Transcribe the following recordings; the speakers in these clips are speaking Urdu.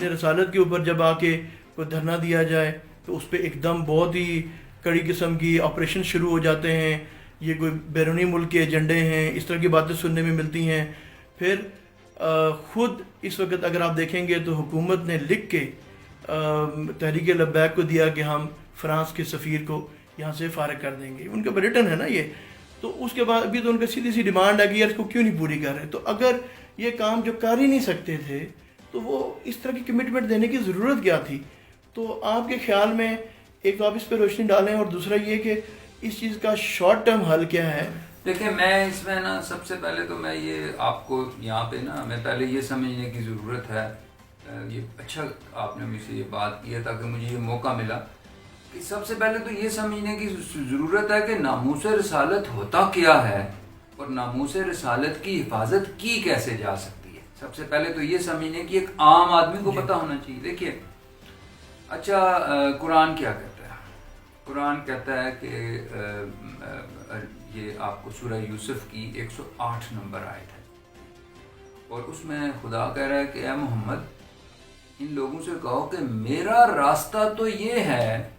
آئین رسالت کے اوپر جب آ کے کوئی دھرنا دیا جائے تو اس پہ ایک دم بہت ہی کڑی قسم کی آپریشن شروع ہو جاتے ہیں، یہ کوئی بیرونی ملک کے ایجنڈے ہیں، اس طرح کی باتیں سننے میں ملتی ہیں. پھر خود اس وقت اگر آپ دیکھیں گے تو حکومت نے لکھ کے تحریک لبیک کو دیا کہ ہم فرانس کے سفیر کو یہاں سے فارغ کر دیں گے. ان کا ریٹن ہے نا یہ. تو اس کے بعد ابھی تو ان کا سیدھی سی ڈیمانڈ ہے کہ یار اس کو کیوں نہیں پوری کر رہے. تو اگر یہ کام جو کر ہی نہیں سکتے تھے تو وہ اس طرح کی کمٹمنٹ دینے کی ضرورت کیا تھی؟ تو آپ کے خیال میں ایک تو آپ اس پہ روشنی ڈالیں، اور دوسرا یہ کہ اس چیز کا شارٹ ٹرم حل کیا ہے؟ دیکھیں، میں اس میں نا سب سے پہلے تو میں یہ آپ کو یہاں پہ نا میں پہلے یہ سمجھنے کی ضرورت ہے، یہ اچھا آپ نے مجھ سے یہ بات کی ہے تاکہ مجھے یہ موقع ملا کہ سب سے پہلے تو یہ سمجھنے کی ضرورت ہے کہ ناموس رسالت ہوتا کیا ہے اور ناموس رسالت کی حفاظت کی کیسے جا سکتی ہے. سب سے پہلے تو یہ سمجھنے کی ایک عام آدمی کو پتہ ہونا چاہیے. دیکھیے، اچھا قرآن کیا کہتا ہے؟ قرآن کہتا ہے کہ یہ آپ کو سورہ یوسف کی 108 نمبر آیت ہے، اور اس میں خدا کہہ رہا ہے کہ اے محمد، ان لوگوں سے کہو کہ میرا راستہ تو یہ ہے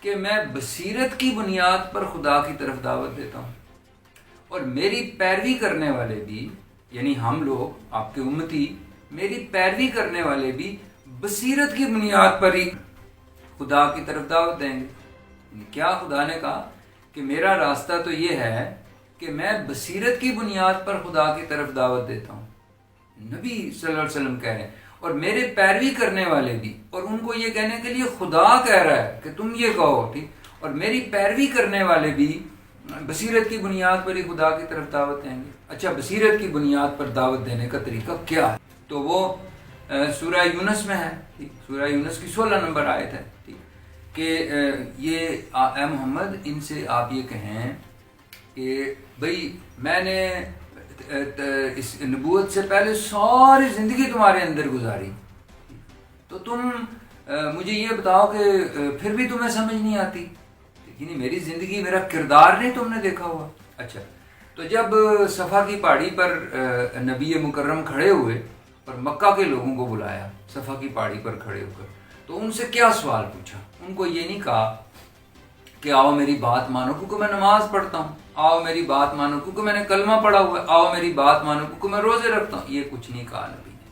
کہ میں بصیرت کی بنیاد پر خدا کی طرف دعوت دیتا ہوں، اور میری پیروی کرنے والے بھی، یعنی ہم لوگ آپ کے امتی، میری پیروی کرنے والے بھی بصیرت کی بنیاد پر ہی خدا کی طرف دعوت دیں گے. کیا خدا نے کہا کہ میرا راستہ تو یہ ہے کہ میں بصیرت کی بنیاد پر خدا کی طرف دعوت دیتا ہوں. نبی صلی اللہ علیہ وسلم کہہ رہے ہیں، اور میرے پیروی کرنے والے بھی، اور ان کو یہ کہنے کے لیے خدا کہہ رہا ہے کہ تم یہ کہو، ٹھیک، اور میری پیروی کرنے والے بھی بصیرت کی بنیاد پر ہی خدا کی طرف دعوت دیں گے. اچھا، بصیرت کی بنیاد پر دعوت دینے کا طریقہ کیا ہے؟ تو وہ سورہ یونس میں ہے. ٹھیک، سورہ یونس کی 16 نمبر آیت ہے. ٹھیک، کہ یہ اے محمد، ان سے آپ یہ کہیں کہ بھئی میں نے اس نبوت سے پہلے ساری زندگی تمہارے اندر گزاری، تو تم مجھے یہ بتاؤ کہ پھر بھی تمہیں سمجھ نہیں آتی، یعنی میری زندگی، میرا کردار نہیں تم نے دیکھا ہوا. اچھا، تو جب صفا کی پہاڑی پر نبی مکرم کھڑے ہوئے اور مکہ کے لوگوں کو بلایا صفا کی پہاڑی پر کھڑے ہو کر، تو ان سے کیا سوال پوچھا؟ ان کو یہ نہیں کہا کہ آؤ میری بات مانو کیونکہ میں نماز پڑھتا ہوں، آؤ میری بات مانو کیونکہ میں نے کلمہ پڑھا ہوا ہے، آؤ میری بات مانو کیونکہ میں روزے رکھتا ہوں. یہ کچھ نہیں کہا نبی نے.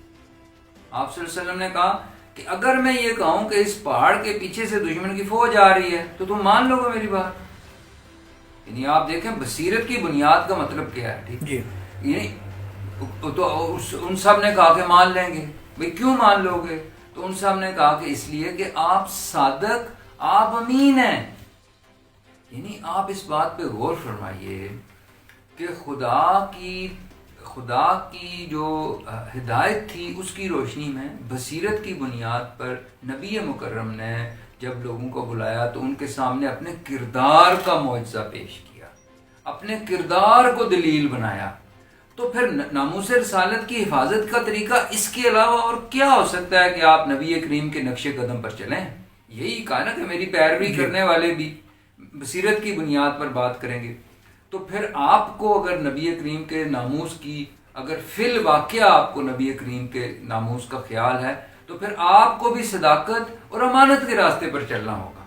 آپ صلی اللہ علیہ وسلم نے کہا کہ اگر میں یہ کہوں کہ اس پہاڑ کے پیچھے سے دشمن کی فوج آ رہی ہے تو تم مان لو گے میری بات. یعنی آپ دیکھیں بصیرت کی بنیاد کا مطلب کیا ہے. ٹھیک، یعنی تو ان سب نے کہا کہ مان لیں گے. بھئی کیوں مان لو گے؟ تو ان سب نے کہا کہ اس لیے کہ آپ صادق، آپ امین ہیں. یعنی آپ اس بات پہ غور فرمائیے کہ خدا کی جو ہدایت تھی اس کی روشنی میں بصیرت کی بنیاد پر نبی مکرم نے جب لوگوں کو بلایا تو ان کے سامنے اپنے کردار کا معجزہ پیش کیا، اپنے کردار کو دلیل بنایا. تو پھر ناموس رسالت کی حفاظت کا طریقہ اس کے علاوہ اور کیا ہو سکتا ہے کہ آپ نبی کریم کے نقش قدم پر چلیں؟ یہی کہا نا کہ میری پیروی کرنے والے بھی بصیرت کی بنیاد پر بات کریں گے. تو پھر آپ کو اگر نبی کریم کے ناموس کی، اگر فی الواقعہ آپ کو نبی کریم کے ناموس کا خیال ہے تو پھر آپ کو بھی صداقت اور امانت کے راستے پر چلنا ہوگا.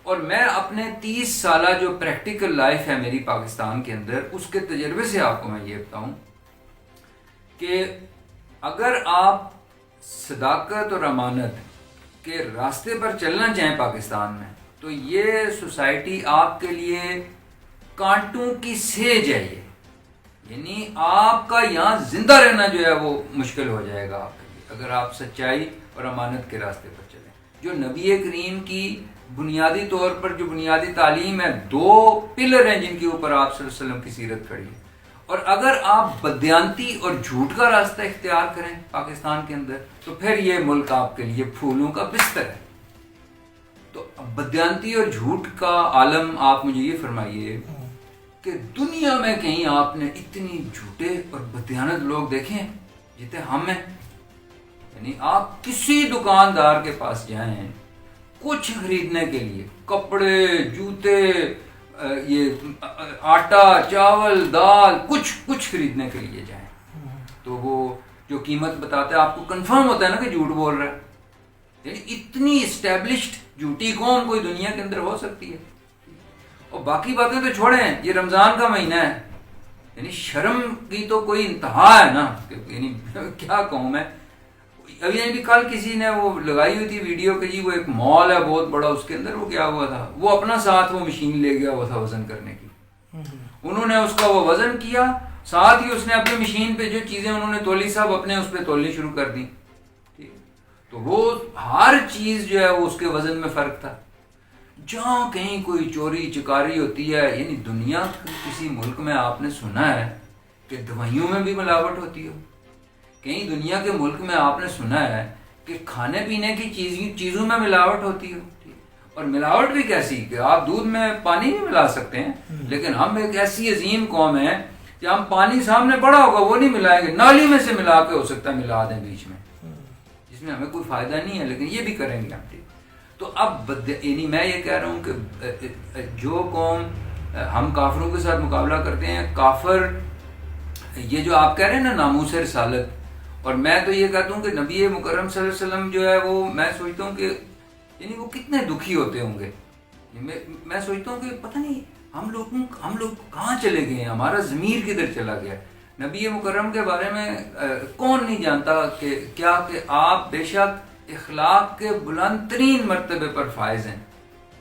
اور میں اپنے 30 سالہ جو پریکٹیکل لائف ہے میری پاکستان کے اندر، اس کے تجربے سے آپ کو میں یہ بتاؤں کہ اگر آپ صداقت اور امانت کے راستے پر چلنا چاہیں پاکستان میں، تو یہ سوسائٹی آپ کے لیے کانٹوں کی سیج ہے. یعنی آپ کا یہاں زندہ رہنا جو ہے وہ مشکل ہو جائے گا آپ کے لیے اگر آپ سچائی اور امانت کے راستے پر چلیں. جو نبی کریم کی بنیادی طور پر جو بنیادی تعلیم ہے، 2 پلر ہیں جن کے اوپر آپ صلی اللہ علیہ وسلم کی سیرت کھڑی ہے. اور اگر آپ بدیانتی اور جھوٹ کا راستہ اختیار کریں پاکستان کے اندر تو پھر یہ ملک آپ کے لیے پھولوں کا بستر ہے. تو بدیانتی اور جھوٹ کا عالم، آپ مجھے یہ فرمائیے کہ دنیا میں کہیں آپ نے اتنی جھوٹے اور بدیانت لوگ دیکھیں جتنے ہم ہیں؟ یعنی آپ کسی دکاندار کے پاس جائیں کچھ خریدنے کے لیے، کپڑے، جوتے، یہ آٹا، چاول، دال، کچھ خریدنے کے لیے جائیں، تو وہ جو قیمت بتاتا ہے آپ کو کنفرم ہوتا ہے نا کہ جھوٹ بول رہا ہے. یعنی اتنی اسٹیبلشڈ جھوٹی قوم کوئی دنیا کے اندر ہو سکتی ہے. اور باقی باتیں تو چھوڑیں, یہ رمضان کا مہینہ ہے, یعنی شرم کی تو کوئی انتہا ہے نا, یعنی کیا کہوں میں. ابھی یعنی کل کسی نے وہ لگائی ہوئی تھی ویڈیو کہ جی وہ ایک مال ہے بہت بڑا, اس کے اندر وہ کیا ہوا تھا, وہ اپنا ساتھ وہ مشین لے گیا ہوا تھا وزن کرنے کی. انہوں نے اس کا وہ وزن کیا, ساتھ ہی اس نے اپنی مشین پہ جو چیزیں انہوں نے تولی صاحب اپنے اس پہ تولنی شروع کر دی. تو وہ ہر چیز جو ہے وہ اس کے وزن میں فرق تھا. جہاں کہیں کوئی چوری چکاری ہوتی ہے, یعنی دنیا کے کسی ملک میں آپ نے سنا ہے کہ دوائیوں میں بھی ملاوٹ ہوتی ہو؟ کہیں دنیا کے ملک میں آپ نے سنا ہے کہ کھانے پینے کی چیزوں میں ملاوٹ ہوتی ہو؟ اور ملاوٹ بھی کیسی کہ آپ دودھ میں پانی بھی ملا سکتے ہیں, لیکن ہم ایک ایسی عظیم قوم ہے کہ ہم پانی سامنے پڑا ہوگا وہ نہیں ملائیں گے, نالی میں سے ملا کے ہو سکتا ہے ملا دیں بیچ میں, جس میں ہمیں کوئی فائدہ نہیں ہے, لیکن یہ بھی کریں گے ہم. تو اب یعنی میں یہ کہہ رہا ہوں کہ جو قوم ہم کافروں کے ساتھ مقابلہ کرتے ہیں, کافر یہ جو آپ کہہ رہے ہیں نا ناموس رسالت, اور میں تو یہ کہتا ہوں کہ نبی مکرم صلی اللہ علیہ وسلم جو ہے وہ میں سوچتا ہوں کہ یعنی وہ کتنے دکھی ہوتے ہوں گے. میں سوچتا ہوں کہ پتہ نہیں ہم لوگ کہاں چلے گئے ہیں, ہمارا ضمیر کدھر چلا گیا. نبی مکرم کے بارے میں کون نہیں جانتا کہ کیا کہ آپ بے شک اخلاق کے بلند ترین مرتبے پر فائز ہیں.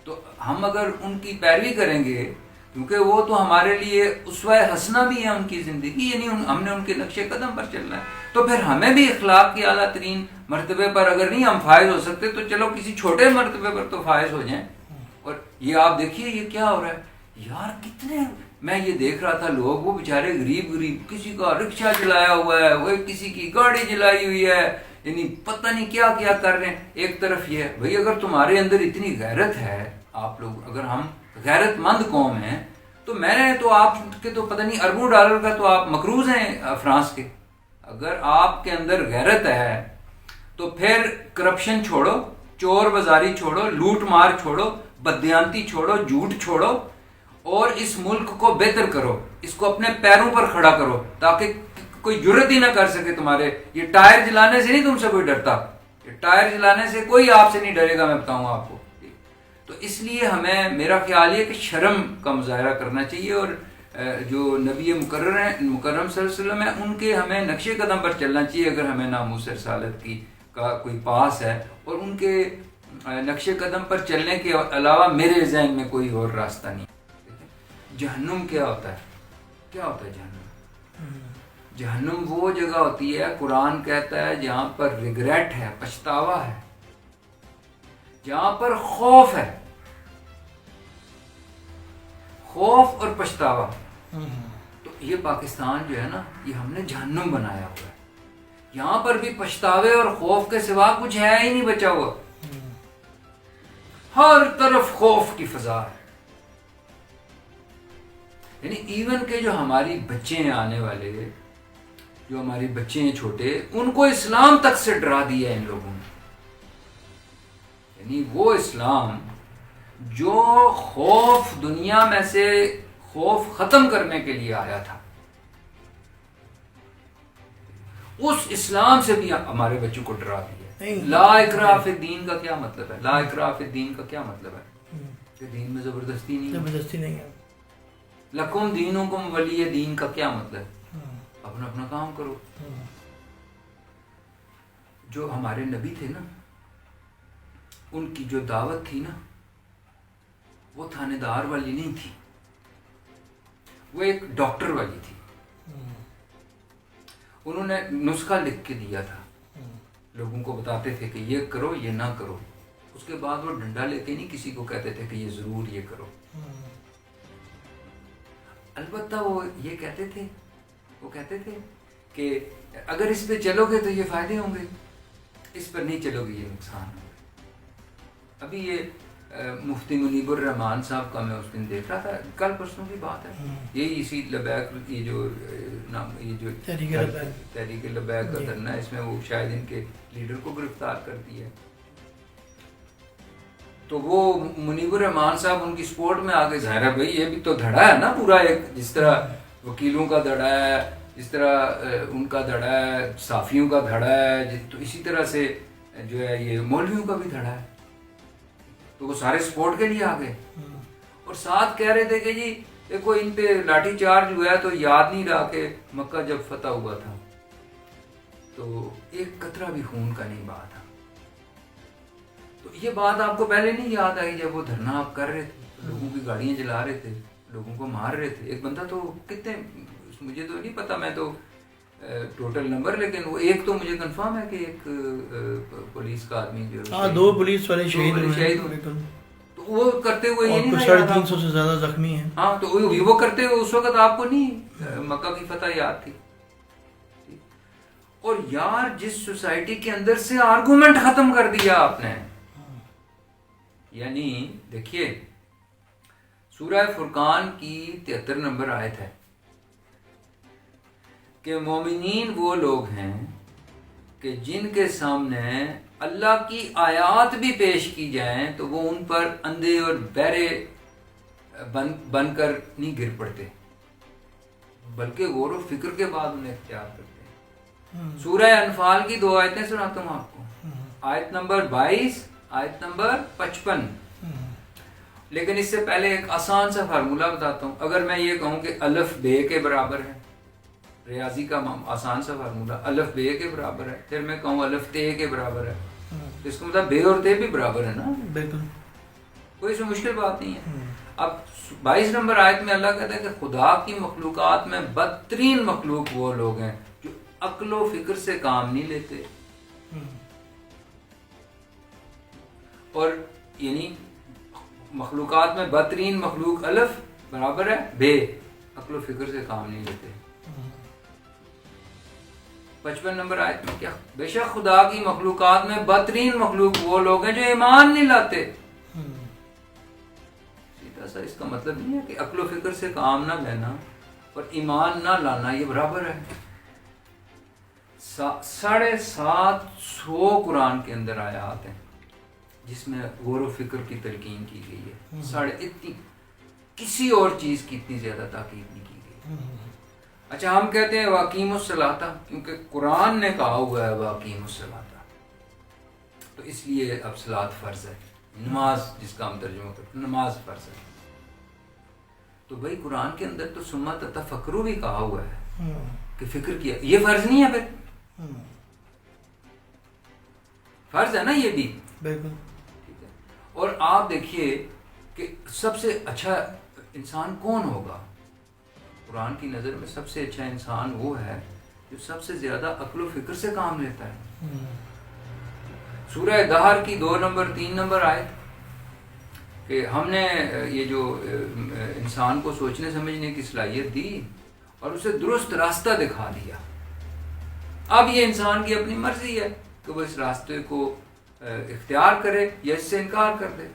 تو ہم اگر ان کی پیروی کریں گے, کیونکہ وہ تو ہمارے لیے اسوہ حسنہ بھی ہے ان کی زندگی, یعنی ہم نے ان کے نقش قدم پر چلنا ہے, تو پھر ہمیں بھی اخلاق کی اعلیٰ ترین مرتبے پر اگر نہیں ہم فائز ہو سکتے تو چلو کسی چھوٹے مرتبے پر تو فائز ہو جائیں. اور یہ آپ دیکھیے یہ کیا ہو رہا ہے یار, کتنے میں یہ دیکھ رہا تھا لوگ وہ بیچارے غریب, کسی کا رکشہ چلایا ہوا ہے, وہ کسی کی گاڑی جلائی ہوئی ہے, یعنی پتہ نہیں کیا کیا کر رہے ہیں. ایک طرف یہ ہے بھائی اگر تمہارے اندر اتنی غیرت ہے, آپ لوگ اگر ہم غیرت مند قوم ہیں, تو میں نے تو آپ کے تو پتہ نہیں اربوں ڈالر کا تو آپ مقروض ہیں فرانس کے. اگر آپ کے اندر غیرت ہے تو پھر کرپشن چھوڑو, چور بازاری چھوڑو, لوٹ مار چھوڑو, بددیانتی چھوڑو, جھوٹ چھوڑو, اور اس ملک کو بہتر کرو, اس کو اپنے پیروں پر کھڑا کرو, تاکہ کوئی جرت ہی نہ کر سکے تمہارے. یہ ٹائر جلانے سے نہیں تم سے کوئی ڈرتا, یہ ٹائر جلانے سے کوئی آپ سے نہیں ڈرے گا, میں بتاؤں آپ کو. تو اس لیے ہمیں, میرا خیال یہ کہ شرم کا مظاہرہ کرنا چاہیے, اور جو نبی مکرم صلی اللہ علیہ وسلم ہے ان کے ہمیں نقش قدم پر چلنا چاہیے اگر ہمیں ناموس رسالت کا کوئی پاس ہے. اور ان کے نقش قدم پر چلنے کے علاوہ میرے ذہن میں کوئی اور راستہ نہیں. جہنم کیا ہوتا ہے, کیا ہوتا ہے جہنم؟ جہنم وہ جگہ ہوتی ہے, قرآن کہتا ہے جہاں پر ریگریٹ ہے, پچھتاوا ہے, جہاں پر خوف ہے, خوف اور پچھتاوا. تو یہ پاکستان جو ہے نا, یہ ہم نے جہنم بنایا ہوا ہے. یہاں پر بھی پچھتاوے اور خوف کے سوا کچھ ہے ہی نہیں بچا ہوا, ہر طرف خوف کی فضا ہے. یعنی ایون کہ جو ہماری بچے ہیں آنے والے, جو ہماری بچے ہیں چھوٹے, ان کو اسلام تک سے ڈرا دیا ہے ان لوگوں نے. یعنی وہ اسلام جو خوف دنیا میں سے خوف ختم کرنے کے لیے آیا تھا, اس اسلام سے بھی ہمارے بچوں کو ڈرا دیا. لا اکراہ فی الدین کا کیا مطلب ہے؟ لا اکراہ فی الدین کا کیا مطلب ہے کہ دین میں زبردستی نہیں ہے. لکم دینکم ولی دین کا کیا مطلب؟ اپنا اپنا کام کرو. جو ہمارے نبی تھے نا, ان کی جو دعوت تھی نا, وہ تھانے دار والی نہیں تھی, وہ ایک ڈاکٹر والی تھی. انہوں نے نسخہ لکھ کے دیا تھا, لوگوں کو بتاتے تھے کہ یہ کرو یہ نہ کرو. اس کے بعد وہ ڈنڈا لے کے نہیں کسی کو کہتے تھے کہ یہ ضرور یہ کرو. البتہ وہ یہ کہتے تھے کہ اگر اس پہ چلو گے تو یہ فائدے ہوں گے, اس پر نہیں چلو گے یہ نقصان ہوگا. ابھی یہ مفتی منیب الرحمان صاحب کا میں اس دن دیکھ رہا تھا, کل پرسوں کی بات ہے, یہی اسی لبیک یہ جو تحریک لبیک کا دھرنا ہے, اس میں وہ شاید ان کے لیڈر کو گرفتار کر دیا ہے. تو وہ منیب الرحمان صاحب ان کی سپورٹ میں آگے, ظاہر ہے بھائی یہ بھی تو دھڑا ہے نا پورا, ایک جس طرح وکیلوں کا دھڑا ہے, جس طرح ان کا دھڑا ہے، صافیوں کا دھڑا ہے، تو اسی طرح سے جو ہے یہ مولویوں کا بھی دھڑا ہے. تو وہ سارے سپورٹ کے لیے آ گئے اور ساتھ کہہ رہے تھے کہ جی دیکھو ان پہ لاٹھی چارج ہوا ہے تو یاد نہیں رہا کہ مکہ جب فتح ہوا تھا تو ایک قطرہ بھی خون کا نہیں بہا تھا. تو یہ بات آپ کو پہلے نہیں یاد آئی جب وہ دھرنا آپ کر رہے تھے، لوگوں کی گاڑیاں جلا رہے تھے، لوگوں کو مار رہے تھے. ایک بندہ تو کتنے، مجھے تو نہیں پتا، میں تو ٹوٹل نمبر، لیکن وہ ایک تو مجھے کنفرم ہے کہ ایک پولیس کا آدمی جو ہاں 2 پولیس والے شہید ہوئے، تو وہ کرتے ہوئے یہ نہیں، 350 سے زیادہ زخمی ہیں. ہاں تو وہ کرتے ہوئے اس وقت آپ کو نہیں مکہ کی فتح یاد تھی. اور یار جس سوسائٹی کے اندر سے آرگومنٹ ختم کر دیا آپ نے، یعنی دیکھیے سورہ فرقان کی 73 نمبر آیت ہے کہ مومنین وہ لوگ ہیں کہ جن کے سامنے اللہ کی آیات بھی پیش کی جائیں تو وہ ان پر اندھے اور بہرے بن کر نہیں گر پڑتے، بلکہ غور و فکر کے بعد انہیں اختیار کرتے ہیں. سورہ انفال کی 2 آیتیں سناتا ہوں آپ کو، آیت نمبر 22، آیت نمبر 55. لیکن اس سے پہلے ایک آسان سا فارمولہ بتاتا ہوں. اگر میں یہ کہوں کہ الف بے کے برابر ہے، ریاضی کا آسان سا فارمولہ، الف بے کے برابر ہے، پھر میں کہوں الف تے کے برابر ہے، تو اس کا مطلب بے اور تے بھی برابر ہے نا، بالکل کوئی اس میں مشکل بات نہیں ہے. اب 22 نمبر آیت میں اللہ کہتا ہے کہ خدا کی مخلوقات میں بدترین مخلوق وہ لوگ ہیں جو عقل و فکر سے کام نہیں لیتے. اور یعنی مخلوقات میں بدترین مخلوق الف برابر ہے بے، عقل و فکر سے کام نہیں لیتے. 55 نمبر آیت میں کیا، بے شک خدا کی مخلوقات میں بدترین مخلوق وہ لوگ ہیں جو ایمان نہیں لاتے. سیدھا سا اس کا مطلب نہیں ہے کہ عقل و فکر سے کام نہ لینا اور ایمان نہ لانا یہ برابر ہے. 750 قرآن کے اندر آیات ہیں جس میں غور و فکر کی تلقین کی گئی ہے. اتنی کسی اور چیز کی اتنی زیادہ تاکید نہیں کی گئی. اچھا ہم کہتے ہیں واقیم الصلاۃ کیونکہ قرآن نے کہا ہوا ہے واقیم الصلاۃ، تو اس لیے اب صلاۃ فرض ہے، نماز جس کا ہم ترجمہ کرتے ہیں نماز فرض ہے. تو بھائی قرآن کے اندر تو ثم تفکروا بھی کہا ہوا ہے کہ فکر کیا، یہ فرض نہیں ہے، پھر فرض ہے نا یہ بھی، بالکل. اور آپ دیکھیے کہ سب سے اچھا انسان کون ہوگا قرآن کی نظر میں؟ سب سے اچھا انسان وہ ہے جو سب سے زیادہ عقل و فکر سے کام لیتا ہے. سورہ دہر کی 2 نمبر 3 نمبر آیت کہ ہم نے یہ جو انسان کو سوچنے سمجھنے کی صلاحیت دی اور اسے درست راستہ دکھا دیا. اب یہ انسان کی اپنی مرضی ہے کہ وہ اس راستے کو اختیار کرے یا اس سے انکار کر دے.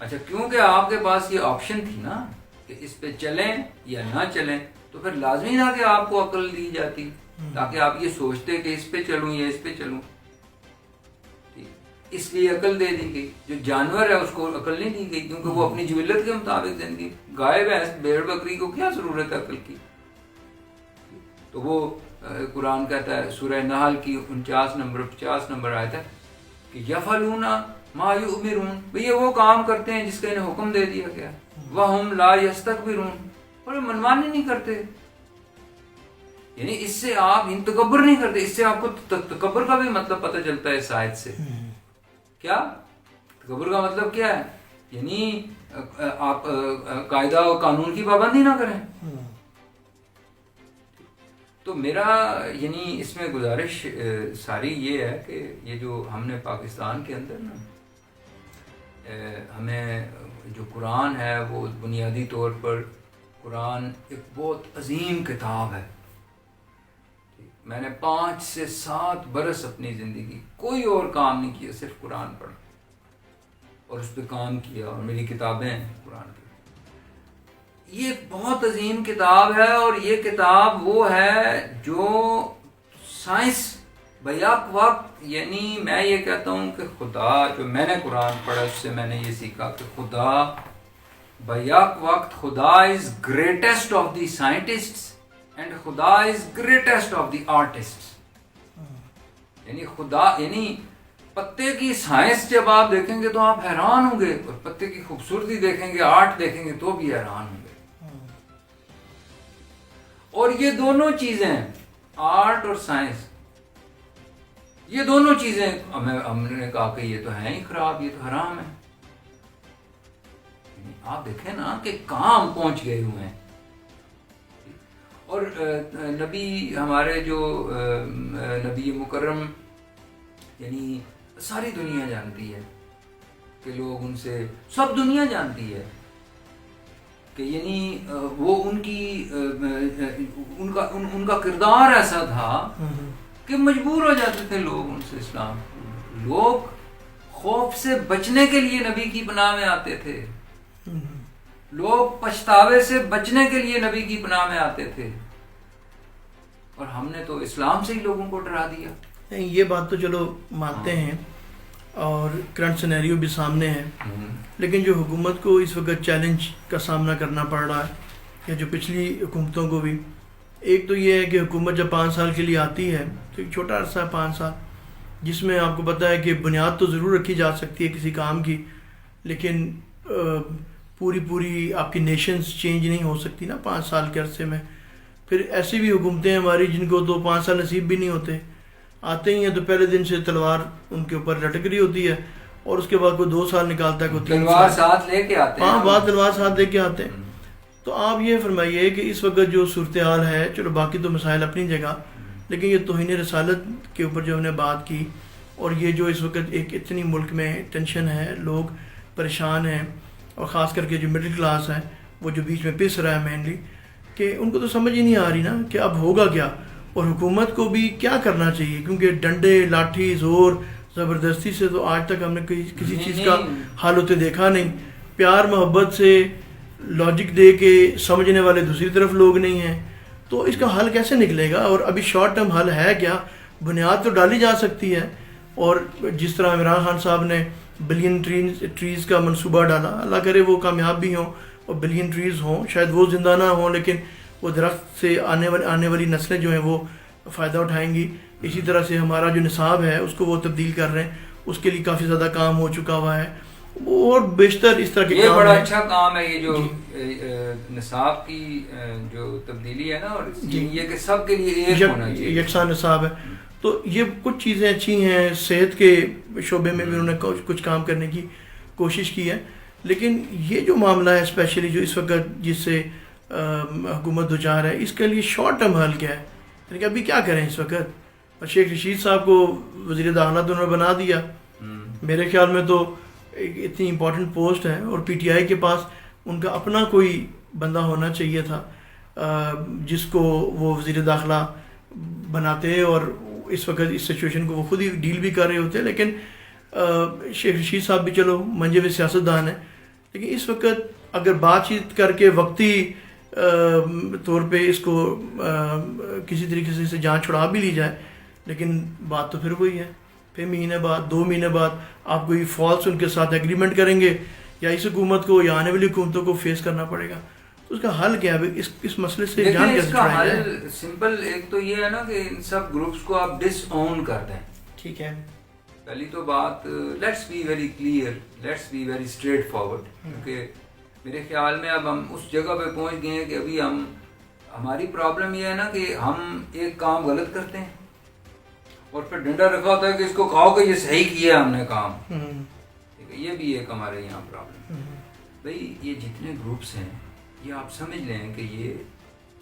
اچھا کیونکہ آپ کے پاس یہ آپشن تھی نا کہ اس پہ چلیں یا نہ چلیں، تو پھر لازمی تھا کہ آپ کو عقل دی جاتی تاکہ آپ یہ سوچتے کہ اس پہ چلوں یا اس پہ چلوں. اس لیے عقل دے دی گئی. جو جانور ہے اس کو عقل نہیں دی گئی کیونکہ وہ اپنی جبلت کے مطابق زندگی، گائے بھینس بھیڑ بکری کو کیا ضرورت ہے عقل کی. تو وہ قرآن کہتا ہے سورہ نحل کی 50 نمبر آیت ہے کہ یفعلون ما یؤمرون، یہ وہ کام کرتے ہیں جس کا انہیں حکم دے دیا گیا، وہم لا یستکبرون، اور یہ منمانی نہیں کرتے. یعنی اس سے آپ تکبر نہیں کرتے. اس سے آپ کو تکبر کا بھی مطلب پتہ چلتا ہے اس آیت سے. کیا تکبر کا مطلب کیا ہے؟ یعنی آپ قاعدہ و قانون کی پابندی نہ کریں. تو میرا یعنی اس میں گزارش ساری یہ ہے کہ یہ جو ہم نے پاکستان کے اندر نا ہمیں جو قرآن ہے وہ بنیادی طور پر قرآن ایک بہت عظیم کتاب ہے. میں نے 5 سے 7 برس اپنی زندگی کوئی اور کام نہیں کیا، صرف قرآن پڑھا اور اس پہ کام کیا، اور میری کتابیں ہیں قرآن کی. یہ بہت عظیم کتاب ہے اور یہ کتاب وہ ہے جو سائنس بیک وقت، یعنی میں یہ کہتا ہوں کہ خدا، جو میں نے قرآن پڑھا اس سے میں نے یہ سیکھا کہ خدا بیک وقت، خدا is greatest of the scientists and خدا is greatest of the artist. یعنی خدا یعنی پتے کی سائنس جب آپ دیکھیں گے تو آپ حیران ہوں گے, اور پتے کی خوبصورتی دیکھیں گے, آرٹ دیکھیں گے تو بھی حیران ہوں گے. اور یہ دونوں چیزیں, آرٹ اور سائنس, یہ دونوں چیزیں ہم نے کہا کہ یہ تو ہیں ہی خراب, یہ تو حرام ہے. آپ دیکھیں نا کہ کہاں ہم پہنچ گئے ہوئے ہیں. اور نبی ہمارے جو نبی مکرم یعنی ساری دنیا جانتی ہے کہ لوگ ان سے, سب دنیا جانتی ہے کہ یعنی وہ ان کا کردار ایسا تھا کہ مجبور ہو جاتے تھے لوگ ان سے اسلام. لوگ خوف سے بچنے کے لیے نبی کی پناہ میں آتے تھے, لوگ پچھتاوے سے بچنے کے لیے نبی کی پناہ میں آتے تھے, اور ہم نے تو اسلام سے ہی لوگوں کو ڈرا دیا. نہیں, یہ بات تو چلو مانتے ہیں اور کرنٹ سینیریو بھی سامنے ہے, لیکن جو حکومت کو اس وقت چیلنج کا سامنا کرنا پڑ رہا ہے, یا جو پچھلی حکومتوں کو بھی, ایک تو یہ ہے کہ حکومت جب 5 سال کے لیے آتی ہے تو ایک چھوٹا عرصہ ہے 5 سال, جس میں آپ کو پتہ ہے کہ بنیاد تو ضرور رکھی جا سکتی ہے کسی کام کی, لیکن پوری آپ کی نیشنز چینج نہیں ہو سکتی نا 5 سال کے عرصے میں. پھر ایسی بھی حکومتیں ہماری جن کو تو 5 سال نصیب بھی نہیں ہوتے, آتے ہی ہیں تو پہلے دن سے تلوار ان کے اوپر لٹک رہی ہوتی ہے, اور اس کے بعد کوئی 2 سال نکالتا ہے, کوئی 3 تلوار ساتھ لے کے آتے ہیں. ہاں, بعد تلوار ساتھ لے کے آتے ہیں. تو آپ یہ فرمائیے کہ اس وقت جو صورتحال ہے, چلو باقی تو مسائل اپنی جگہ, لیکن یہ توہین رسالت کے اوپر جو ہم نے بات کی, اور یہ جو اس وقت ایک اتنی ملک میں ٹینشن ہے, لوگ پریشان ہیں, اور خاص کر کے جو مڈل کلاس ہے وہ جو بیچ میں پس رہا ہے مینلی, کہ ان کو تو سمجھ ہی نہیں آ رہی نا کہ اب ہوگا کیا, اور حکومت کو بھی کیا کرنا چاہیے, کیونکہ ڈنڈے, لاٹھی, زور, زبردستی سے تو آج تک ہم نے کسی چیز کا حال ہوتے دیکھا نہیں. پیار محبت سے, لاجک دے کے سمجھنے والے دوسری طرف لوگ نہیں ہیں, تو اس کا حل کیسے نکلے گا؟ اور ابھی شارٹ ٹرم حل ہے کیا؟ بنیاد تو ڈالی جا سکتی ہے, اور جس طرح عمران خان صاحب نے بلین ٹریز کا منصوبہ ڈالا, اللہ کرے وہ کامیاب بھی ہوں اور بلین ٹریز ہوں, شاید وہ زندہ نہ ہوں لیکن وہ درخت سے آنے والی نسلیں جو ہیں وہ فائدہ اٹھائیں گی. اسی طرح سے ہمارا جو نصاب ہے اس کو وہ تبدیل کر رہے ہیں, اس کے لیے کافی زیادہ کام ہو چکا ہوا ہے, اور بیشتر اس طرح کے یہ کام بڑا ہے. اچھا کام ہے یہ جو نصاب کی جو تبدیلی ہے نا, اور یہ کہ سب کے لیے ایک ہونا چاہیے, یکساں نصاب ہے. تو یہ کچھ چیزیں اچھی ہیں, صحت کے شعبے میں بھی انہوں نے کچھ کام کرنے کی کوشش کی ہے, لیکن یہ جو معاملہ ہے اسپیشلی جو اس وقت جس سے حکومت دوچار ہے, اس کے لیے شارٹ ٹرم حل کیا ہے, یعنی کہ ابھی کیا کریں اس وقت؟ اور شیخ رشید صاحب کو وزیر داخلہ تو انہوں نے بنا دیا, میرے خیال میں تو اتنی امپورٹنٹ پوسٹ ہے, اور پی ٹی آئی کے پاس ان کا اپنا کوئی بندہ ہونا چاہیے تھا جس کو وہ وزیر داخلہ بناتے, اور اس وقت اس سچویشن کو وہ خود ہی ڈیل بھی کر رہے ہوتے. لیکن شیخ رشید صاحب بھی چلو منجے ہوئے سیاستدان ہیں, لیکن اس وقت اگر بات چیت کر کے وقتی طور پہ اس کو کسی طریقے سے جان چھڑا بھی لی جائے, لیکن بات تو پھر وہی ہے, پھر مہینے بعد 2 مہینے بعد آپ کوئی فالس ان کے ساتھ ایگریمنٹ کریں گے, یا اس حکومت کو یا آنے والی حکومتوں کو فیس کرنا پڑے گا. تو اس کا حل کیا ہے اس مسئلے سے جان کیسے چھڑائیں گے؟ حل سمپل ایک تو یہ ہے نا کہ ان سب گروپس کو آپ ڈس اون کر دیں. ٹھیک ہے, پہلی تو بات, let's be very clear, let's be very straightforward, کیونکہ میرے خیال میں اب ہم اس جگہ پہ پہنچ گئے ہیں کہ ابھی ہماری پرابلم یہ ہے نا کہ ہم ایک کام غلط کرتے ہیں اور پھر ڈنڈا رکھا ہوتا ہے کہ اس کو کہو کہ یہ صحیح کیا ہم نے کام. یہ بھی ایک ہمارے یہاں پرابلم. بھائی یہ جتنے گروپس ہیں یہ آپ سمجھ لیں کہ یہ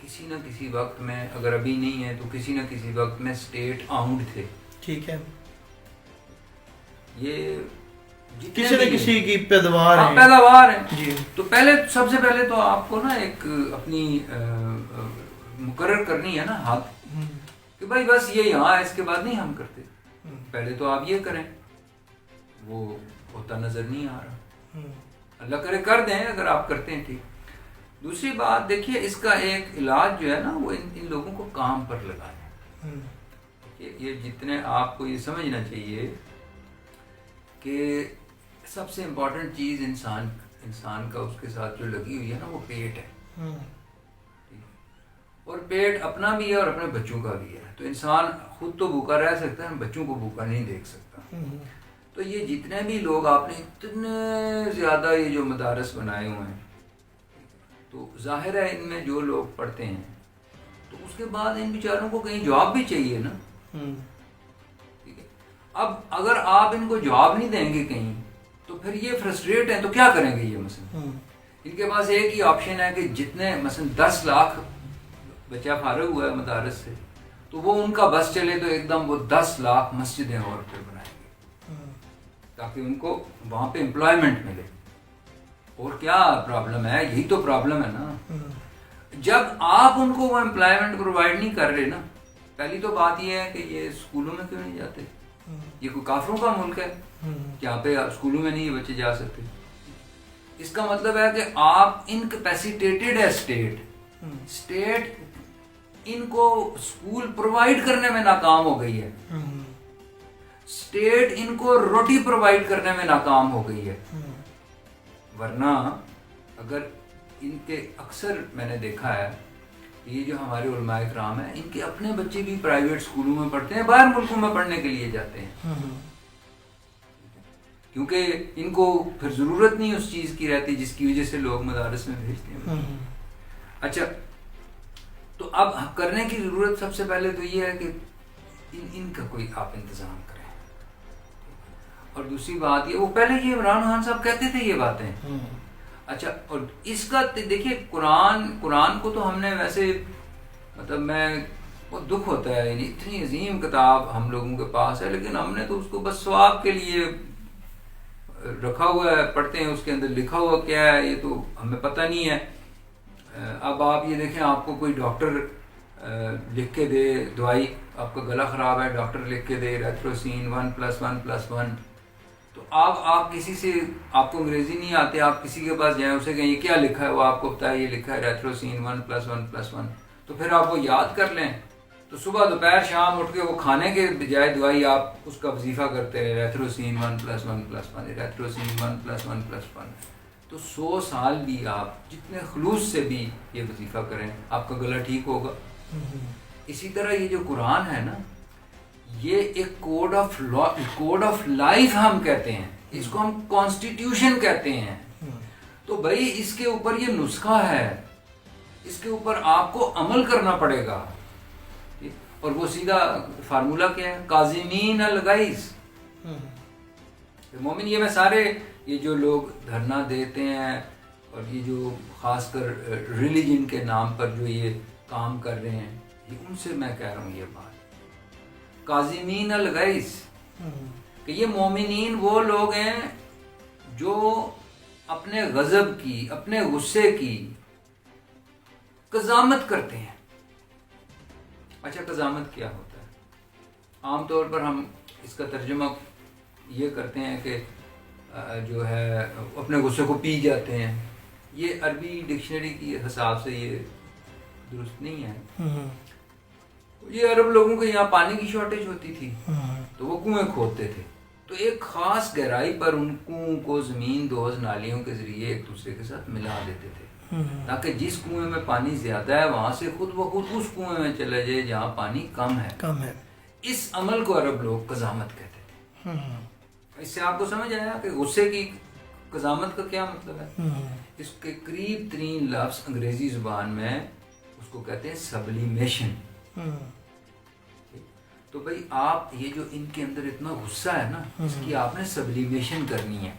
کسی نہ کسی وقت میں, اگر ابھی نہیں ہے تو کسی نہ کسی وقت میں اسٹیٹ آؤنڈ تھے. ٹھیک ہے, یہ کسی نہ کسی کی پیداوار ہے. جی, تو سب سے پہلے تو آپ کو نا ایک اپنی مقرر کرنی ہے نا حد, کہ بھائی بس یہ یہاں ہے, اس کے بعد نہیں ہم کرتے. پہلے تو آپ یہ کریں, وہ ہوتا نظر نہیں آ رہا, اللہ کرے کر دیں اگر آپ کرتے ہیں ٹھیک. دوسری بات دیکھیے, اس کا ایک علاج جو ہے نا وہ ان لوگوں کو کام پر لگائیں. یہ جتنے آپ کو یہ سمجھنا چاہیے کہ سب سے امپورٹنٹ چیز انسان کا اس کے ساتھ جو لگی ہوئی ہے نا وہ پیٹ ہے. اور پیٹ اپنا بھی ہے اور اپنے بچوں کا بھی ہے. تو انسان خود تو بھوکا رہ سکتا ہے، بچوں کو بھوکا نہیں دیکھ سکتا. تو یہ جتنے بھی لوگ آپ نے اتنے زیادہ یہ جو مدارس بنائے ہوئے ہیں، تو ظاہر ہے ان میں جو لوگ پڑھتے ہیں تو اس کے بعد ان بیچاروں کو کہیں جواب بھی چاہیے نا. ٹھیک ہے. اب اگر آپ ان کو جواب نہیں دیں گے کہیں تو پھر یہ فرسٹریٹ ہیں تو کیا کریں گے یہ مثلا. ان کے پاس ایک ہی آپشن ہے کہ جتنے مثلا 10 لاکھ بچہ فارغ ہوا ہے مدارس سے، تو وہ ان کا بس چلے تو ایک دم وہ 10 لاکھ مسجدیں اور پھر بنائیں گے تاکہ ان کو وہاں پہ امپلائمنٹ ملے. اور کیا پرابلم ہے؟ یہی تو پرابلم ہے نا. جب آپ ان کو وہ امپلائمنٹ پرووائڈ نہیں کر رہے نا، پہلی تو بات یہ ہے کہ یہ اسکولوں میں کیوں نہیں جاتے؟ یہ کوئی کافروں کا ملک ہے جہاں پہ اسکولوں میں نہیں یہ بچے جا سکتے. اس کا مطلب ہے کہ آپ انکیپیسیٹیٹڈ ہے اسٹیٹ ان کو اسکول پرووائڈ کرنے میں ناکام ہو گئی ہے. اسٹیٹ ان کو روٹی پرووائڈ کرنے میں ناکام ہو گئی ہے. ورنہ اگر ان کے اکثر میں نے دیکھا ہے یہ جو ہمارے علماء کرام ہیں ان کے اپنے بچے بھی پرائیویٹ اسکولوں میں پڑھتے ہیں، باہر ملکوں میں پڑھنے کے لیے جاتے ہیں کیونکہ ان کو پھر ضرورت نہیں اس چیز کی رہتی جس کی وجہ سے لوگ مدارس میں بھیجتے ہیں. اچھا، تو اب کرنے کی ضرورت سب سے پہلے تو یہ ہے کہ ان کا کوئی آپ انتظام کریں. اور دوسری بات یہ، وہ پہلے یہ عمران خان صاحب کہتے تھے یہ باتیں. اچھا، اور اس کا دیکھیے قرآن کو تو ہم نے ویسے مطلب میں بہت دکھ ہوتا ہے، یعنی اتنی عظیم کتاب ہم لوگوں کے پاس ہے لیکن ہم نے تو اس کو بس ثواب کے لیے رکھا ہوا ہے، پڑھتے ہیں اس کے اندر لکھا ہوا کیا ہے یہ تو ہمیں پتہ نہیں ہے. اب آپ یہ دیکھیں، آپ کو کوئی ڈاکٹر لکھ کے دے دوائی، آپ کا گلا خراب ہے، ڈاکٹر لکھ کے دے ریتھروسین 1+1+1، تو آپ کسی سے، آپ کو انگریزی نہیں آتے، آپ کسی کے پاس جائیں اسے کہیں یہ کیا لکھا ہے، وہ آپ کو بتائے یہ لکھا ہے ریتھروسین 1+1+1، تو پھر آپ وہ یاد کر لیں. تو صبح دوپہر شام اٹھ کے وہ کھانے کے بجائے دوائی آپ اس کا وظیفہ کرتے ہیں ریتھروسین 1+1+1، ریتھروسین 1+1+1. تو 100 سال بھی آپ جتنے خلوص سے بھی یہ وظیفہ کریں آپ کا گلا ٹھیک ہوگا. اسی طرح یہ جو قرآن ہے نا، یہ ایک کوڈ آف لائف ہم کہتے ہیں، اس کو ہم کانسٹیٹیوشن کہتے ہیں. تو بھائی اس کے اوپر یہ نسخہ ہے، اس کے اوپر آپ کو عمل کرنا پڑے گا. اور وہ سیدھا فارمولہ کیا ہے؟ کاظمین الغیظ. مومن، یہ میں سارے یہ جو لوگ دھرنا دیتے ہیں اور یہ جو خاص کر ریلیجن کے نام پر جو یہ کام کر رہے ہیں، یہ ان سے میں کہہ رہا ہوں یہ بات، کاظمین الغیظ، کہ یہ مومنین وہ لوگ ہیں جو اپنے غضب کی، اپنے غصے کی قضامت کرتے ہیں. اچھا، قضامت کیا ہوتا ہے؟ عام طور پر ہم اس کا ترجمہ یہ کرتے ہیں کہ جو ہے اپنے غصے کو پی جاتے ہیں. یہ عربی ڈکشنری کی حساب سے یہ درست نہیں ہے. یہ عرب لوگوں کے یہاں پانی کی شارٹیج ہوتی تھی تو وہ کنویں کھودتے تھے، تو ایک خاص گہرائی پر ان کنویں کو زمین دوز نالیوں کے ذریعے ایک دوسرے کے ساتھ ملا دیتے تھے تاکہ جس کنویں میں پانی زیادہ ہے وہاں سے خود بخود اس کنویں میں چلا جائے جہاں پانی کم ہے. اس عمل کو عرب لوگ قضامت کہتے تھے. اس سے آپ کو سمجھ آیا کہ غصے کی قضامت کا کیا مطلب ہے؟ اس کے قریب ترین لفظ انگریزی زبان میں اس کو کہتے ہیں سبلیمیشن. تو بھائی آپ یہ جو ان کے اندر اتنا غصہ ہے نا، اس کی آپ نے سبلیمیشن کرنی ہے.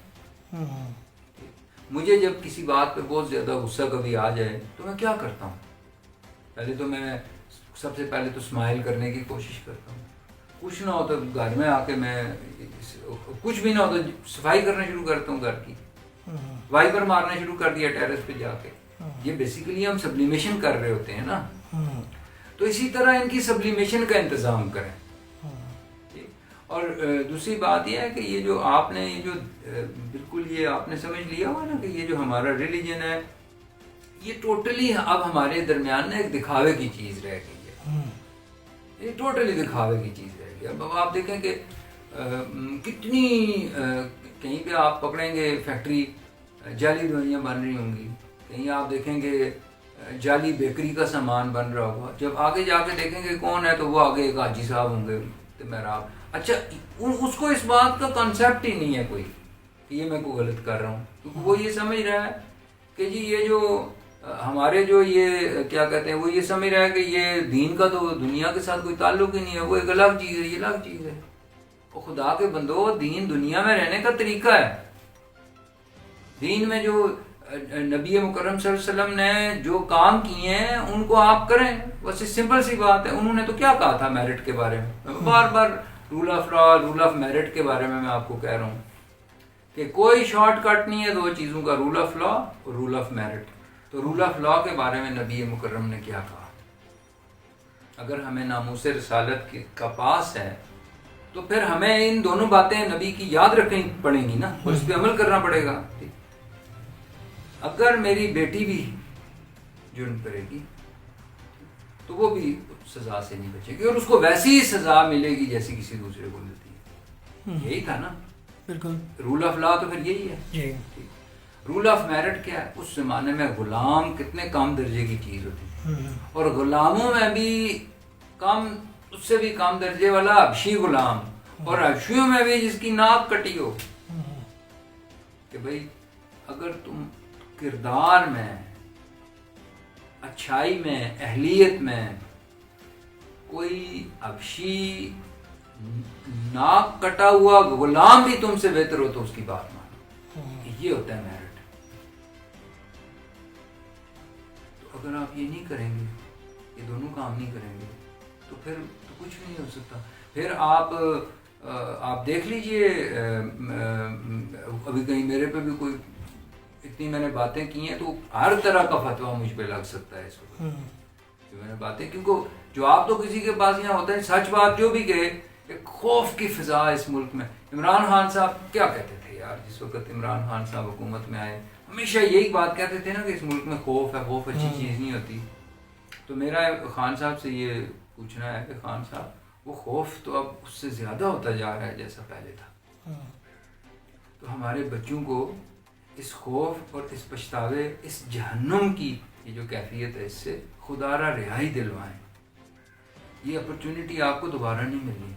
مجھے جب کسی بات پہ بہت زیادہ غصہ کبھی آ جائے تو میں کیا کرتا ہوں؟ پہلے تو میں سب سے پہلے تو اسمائل کرنے کی کوشش کرتا ہوں. کچھ نہ ہو تو گھر میں آ کے میں کچھ بھی نہ ہو تو صفائی کرنا شروع کرتا ہوں، گھر کی وائپر مارنا شروع کر دیا ٹیرس پہ جا کے. یہ بیسیکلی ہم سبلیمیشن کر رہے ہوتے ہیں نا. تو اسی طرح ان کی سبلیمیشن کا انتظام کریں. اور دوسری بات یہ ہے کہ یہ جو آپ نے یہ جو بالکل یہ آپ نے سمجھ لیا ہوا نا کہ یہ جو ہمارا ریلیجن ہے یہ ٹوٹلی اب ہمارے درمیان نا ایک دکھاوے کی چیز رہ گئی ہے. یہ ٹوٹلی دکھاوے کی چیز رہ گئی. اب آپ دیکھیں کہ کتنی کہیں پہ آپ پکڑیں گے فیکٹری جعلی دوائیاں بن رہی ہوں گی، کہیں آپ دیکھیں گے جعلی بیکری کا سامان بن رہا ہوگا. جب آگے جا کے دیکھیں گے کون ہے تو وہ آگے ایک حاجی صاحب ہوں گے محراب. اچھا اس کو اس بات کا کنسیپٹ ہی نہیں ہے کوئی کہ یہ میں کوئی غلط کر رہا ہوں, کیونکہ وہ یہ سمجھ رہا ہے کہ جی یہ جو ہمارے جو یہ کیا کہتے ہیں, وہ یہ سمجھ رہا ہے کہ یہ دین کا تو دنیا کے ساتھ کوئی تعلق ہی نہیں ہے, وہ ایک الگ چیز ہے, یہ الگ چیز ہے. اور خدا کے بندو, دین دنیا میں رہنے کا طریقہ ہے. دین میں جو نبی مکرم صلی اللہ علیہ وسلم نے جو کام کیے ہیں ان کو آپ کریں, بس سمپل سی بات ہے. انہوں نے تو کیا کہا تھا میرٹ کے بارے میں, بار بار rule of law, rule of merit کے بارے میں آپ کو کہہ رہا ہوں کہ کوئی شارٹ کٹ نہیں ہے دو چیزوں کا, رول آف لا اور رول آف میرٹ. تو رول آف لا کے بارے میں نبی مکرم نے کیا کہا؟ اگر ہمیں ناموس رسالت کا پاس ہے تو پھر ہمیں ان دونوں باتیں نبی کی یاد رکھنی پڑیں گی نا, اور اس پہ عمل کرنا پڑے گا. اگر میری بیٹی بھی جرم کرے گی تو وہ بھی سزا سے نہیں بچے گی, اور اس کو ویسی ہی سزا ملے گی جیسی کسی دوسرے کو ملتی ہے. یہی تھا نا بالکل. رول آف لا تو پھر یہی ہے. رول آف میرٹ کیا ہے؟ اس زمانے میں غلام کتنے کم درجے کی چیز ہوتی تھی, اور غلاموں میں بھی کم, اس سے بھی کم درجے والا حبشی غلام, اور حبشیوں میں بھی جس کی ناک کٹی ہو. کہ بھئی اگر تم کردار میں, اچھائی میں, اہلیت میں کوئی حبشی ناک کٹا ہوا غلام بھی تم سے بہتر ہو تو اس کی بات مانو. یہ ہوتا ہے میرٹ. تو اگر آپ یہ نہیں کریں گے, یہ دونوں کام نہیں کریں گے, تو پھر تو کچھ بھی نہیں ہو سکتا. پھر آپ دیکھ لیجئے, ابھی کہیں میرے پہ بھی کوئی اتنی میں نے باتیں کی ہیں تو ہر طرح کا فتویٰ مجھ پہ لگ سکتا ہے اس وقت جو میں نے باتیں, کیونکہ جو آپ تو کسی کے پاس یہاں ہوتا ہے, سچ بات جو بھی کہے, ایک خوف کی فضا اس ملک میں. عمران خان صاحب کیا کہتے تھے یار, جس وقت عمران خان صاحب حکومت میں آئے, ہمیشہ یہی بات کہتے تھے نا کہ اس ملک میں خوف ہے, خوف اچھی چیز نہیں ہوتی. تو میرا خان صاحب سے یہ پوچھنا ہے کہ خان صاحب وہ خوف تو اب اس سے زیادہ ہوتا جا رہا ہے جیسا پہلے تھا. تو ہمارے بچوں کو اس خوف اور اس پچھتاوے, اس جہنم کی یہ جو کیفیت ہے, اس سے خدا را رہائی دلوائیں. یہ اپرچونٹی آپ کو دوبارہ نہیں ملنی.